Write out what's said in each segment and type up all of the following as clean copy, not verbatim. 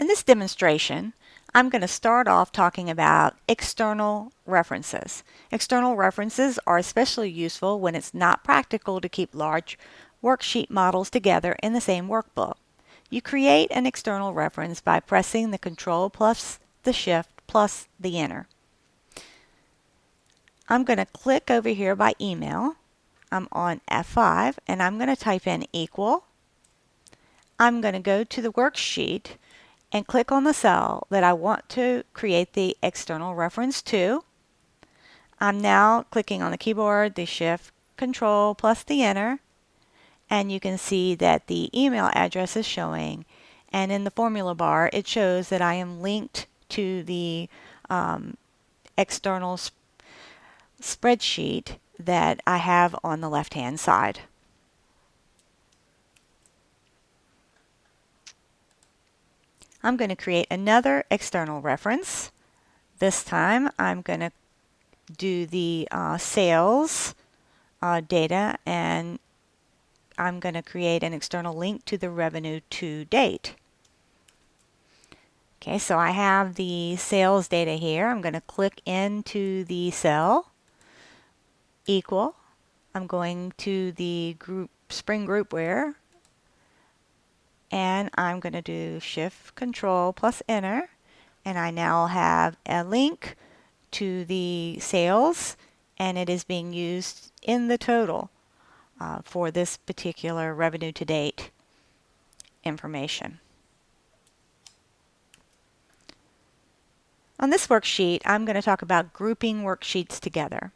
In this demonstration, I'm going to start off talking about external references. External references are especially useful when it's not practical to keep large worksheet models together in the same workbook. You create an external reference by pressing the Control plus the Shift plus the Enter. I'm going to click over here by email. I'm on F5 and I'm going to type in equal. I'm going to go to the worksheet and click on the cell that I want to create the external reference to. I'm now clicking on the keyboard, the Shift, Control plus the Enter, and you can see that the email address is showing, and in the formula bar it shows that I am linked to the external spreadsheet that I have on the left hand side. I'm going to create another external reference. This time I'm going to do the sales data, and I'm going to create an external link to the revenue to date. Okay, so I have the sales data here. I'm going to click into the cell, equal. I'm going to the group, spring groupware, and I'm going to do Shift Control plus Enter, and I now have a link to the sales, and it is being used in the total for this particular revenue to date information. On this worksheet, I'm going to talk about grouping worksheets together.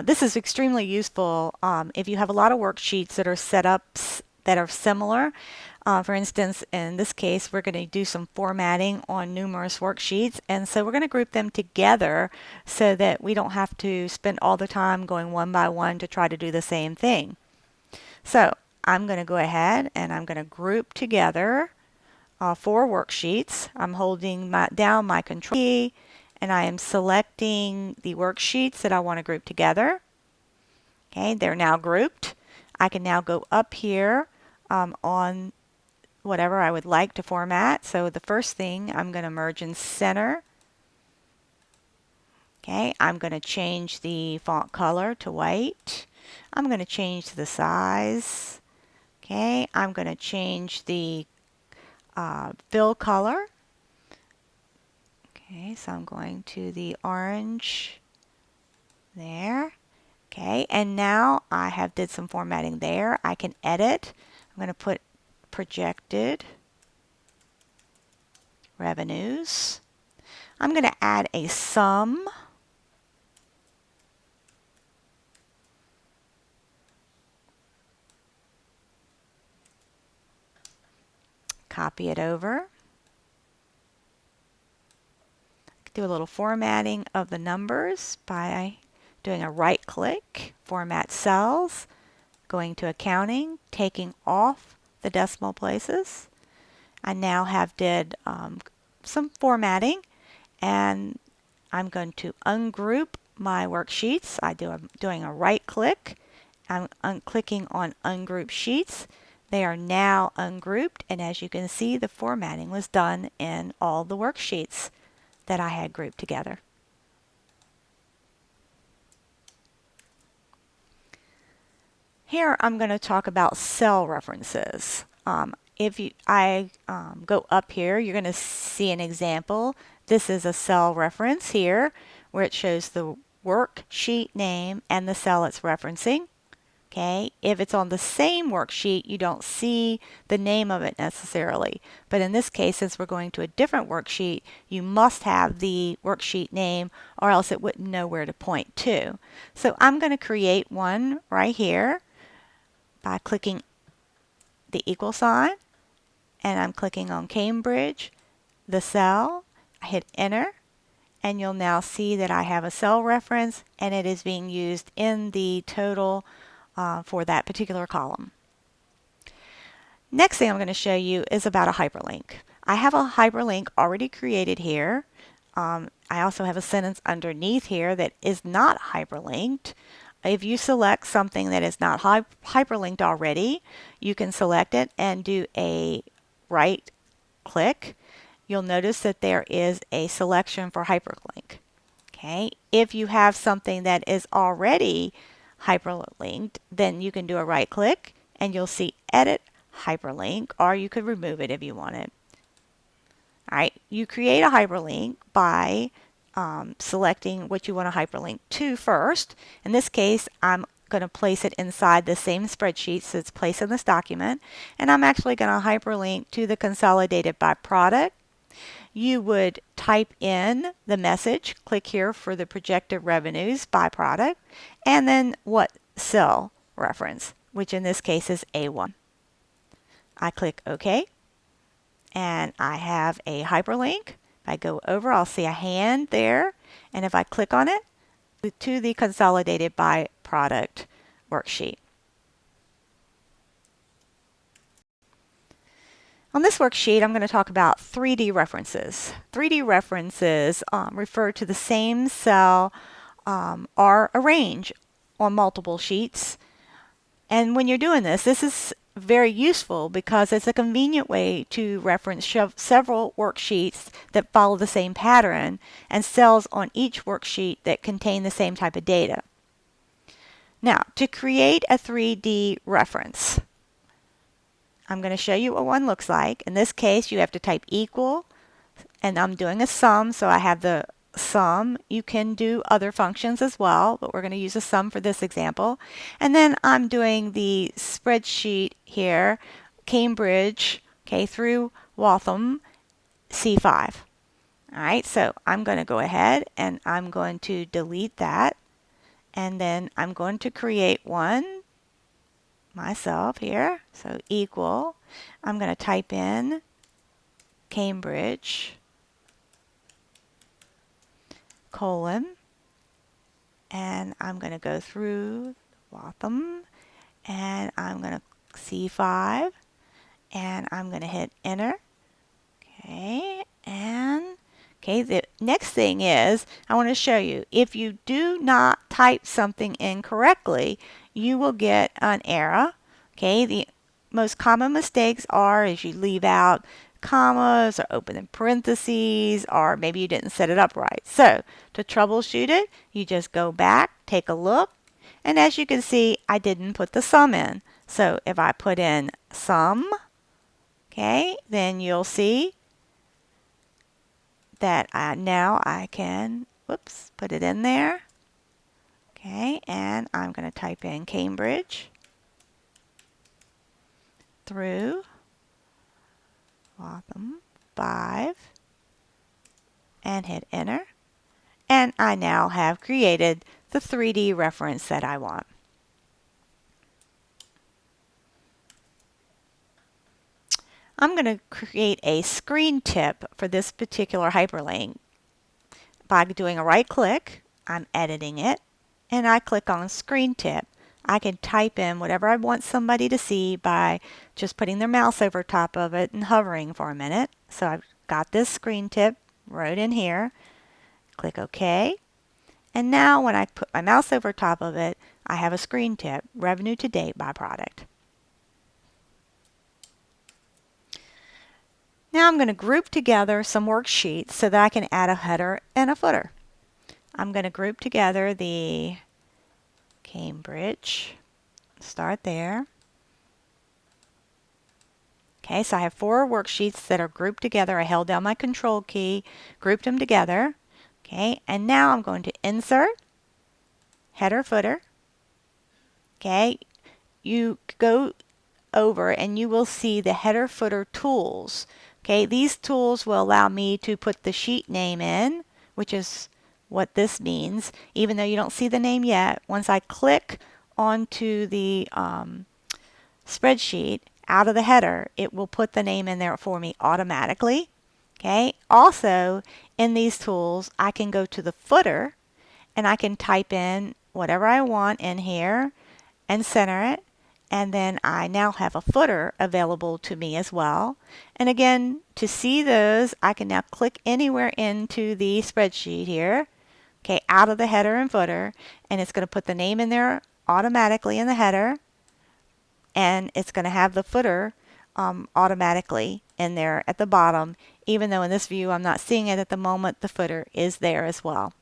This is extremely useful if you have a lot of worksheets that are set up that are similar. For instance, in this case, we're going to do some formatting on numerous worksheets, and so we're going to group them together so that we don't have to spend all the time going one by one to try to do the same thing. So I'm going to go ahead and I'm going to group together 4 worksheets. I'm holding down my Control key, and I am selecting the worksheets that I want to group together. Okay, they're now grouped. I can now go up here on whatever I would like to format. So the first thing, I'm going to merge and center. Okay, I'm going to change the font color to white. I'm going to change the size. Okay, I'm going to change the fill color. Okay, so I'm going to the orange there. Okay, and now I have did some formatting there. I can edit. I'm going to put projected revenues. I'm going to add a sum. Copy it over. Do a little formatting of the numbers by doing a right click, format cells, going to accounting, taking off the decimal places. I now have did some formatting, and I'm going to ungroup my worksheets. I'm doing a right click. I'm clicking on ungroup sheets. They are now ungrouped, and as you can see, the formatting was done in all the worksheets that I had grouped together. Here I'm going to talk about cell references. If I go up here, you're going to see an example. This is a cell reference here where it shows the worksheet name and the cell it's referencing. Okay, if it's on the same worksheet, you don't see the name of it necessarily. But in this case, since we're going to a different worksheet, you must have the worksheet name or else it wouldn't know where to point to. So I'm going to create one right here by clicking the equal sign, and I'm clicking on Cambridge, the cell. I hit enter, and you'll now see that I have a cell reference, and it is being used in the total for that particular column. Next thing I'm going to show you is about a hyperlink. I have a hyperlink already created here. I also have a sentence underneath here that is not hyperlinked. If you select something that is not hyperlinked already, you can select it and do a right click you'll notice that there is a selection for hyperlink. Okay, if you have something that is already hyperlinked, then you can do a right click and you'll see edit hyperlink, or you could remove it if you wanted. All right, you create a hyperlink by selecting what you want to hyperlink to first. In this case, I'm going to place it inside the same spreadsheet, so it's placed in this document, and I'm actually going to hyperlink to the consolidated by product. You would type in the message, click here for the projected revenues by product, and then what cell reference, which in this case is A1. I click OK, and I have a hyperlink. If I go over, I'll see a hand there, and if I click on it, to the consolidated by product worksheet. On this worksheet, I'm going to talk about 3D references. 3D references refer to the same cell are arranged on multiple sheets. And when you're doing this, this is very useful because it's a convenient way to reference several worksheets that follow the same pattern and cells on each worksheet that contain the same type of data. Now, to create a 3D reference, I'm going to show you what one looks like. In this case, you have to type equal, and I'm doing a sum, so I have the sum. You can do other functions as well, but we're going to use a sum for this example. And then I'm doing the spreadsheet here, Cambridge, okay, through Waltham, C5. All right, so I'm going to go ahead and I'm going to delete that, and then I'm going to create one myself here. So equal, I'm going to type in Cambridge, colon, and I'm going to go through Waltham, and I'm going to C5, and I'm going to hit enter. Okay, and okay, the next thing is I want to show you, if you do not type something incorrectly, you will get an error. Okay, the most common mistakes are is you leave out commas or open in parentheses, or maybe you didn't set it up right. So to troubleshoot it, you just go back, take a look, and as you can see, I didn't put the sum in. So if I put in sum, okay, then you'll see that now I can, whoops, put it in there. Okay, and I'm going to type in Cambridge through Waltham 5 and hit enter. And I now have created the 3D reference that I want. I'm going to create a screen tip for this particular hyperlink by doing a right click. I'm editing it, and I click on screen tip. I can type in whatever I want somebody to see by just putting their mouse over top of it and hovering for a minute. So I've got this screen tip, wrote in here, click OK. And now when I put my mouse over top of it, I have a screen tip, revenue to date by product. Now I'm going to group together some worksheets so that I can add a header and a footer. I'm going to group together the Cambridge, start there. Okay, so I have 4 worksheets that are grouped together. I held down my control key, grouped them together. Okay, and now I'm going to insert, header, footer. Okay, you go over and you will see the header, footer tools. Okay, these tools will allow me to put the sheet name in, which is what this means, even though you don't see the name yet. Once I click onto the spreadsheet out of the header, it will put the name in there for me automatically. Okay, also in these tools, I can go to the footer and I can type in whatever I want in here and center it. And then I now have a footer available to me as well. And again, to see those, I can now click anywhere into the spreadsheet here, okay, out of the header and footer, and it's going to put the name in there automatically in the header, and it's going to have the footer automatically in there at the bottom, even though in this view I'm not seeing it at the moment. The footer is there as well.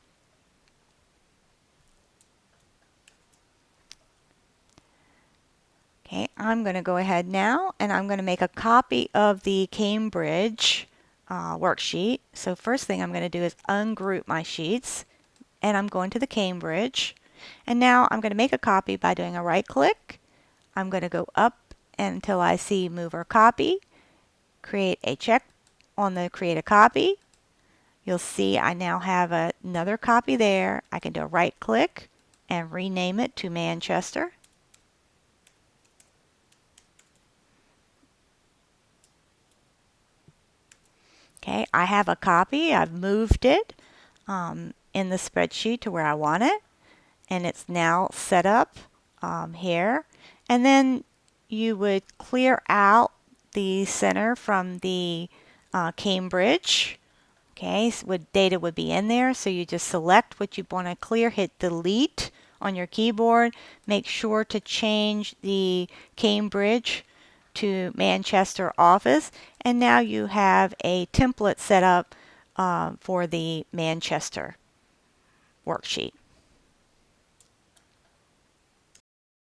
Okay, I'm going to go ahead now and I'm going to make a copy of the Cambridge worksheet. So first thing I'm going to do is ungroup my sheets, and I'm going to the Cambridge. And now I'm going to make a copy by doing a right click. I'm going to go up until I see Move or Copy, create a check on the Create a Copy. You'll see I now have another copy there. I can do a right click and rename it to Manchester. Okay, I have a copy. I've moved it in the spreadsheet to where I want it, and it's now set up here. And then you would clear out the center from the Cambridge. Okay, so what data would be in there. So you just select what you want to clear, hit delete on your keyboard. Make sure to change the Cambridge to Manchester office, and now you have a template set up for the Manchester worksheet.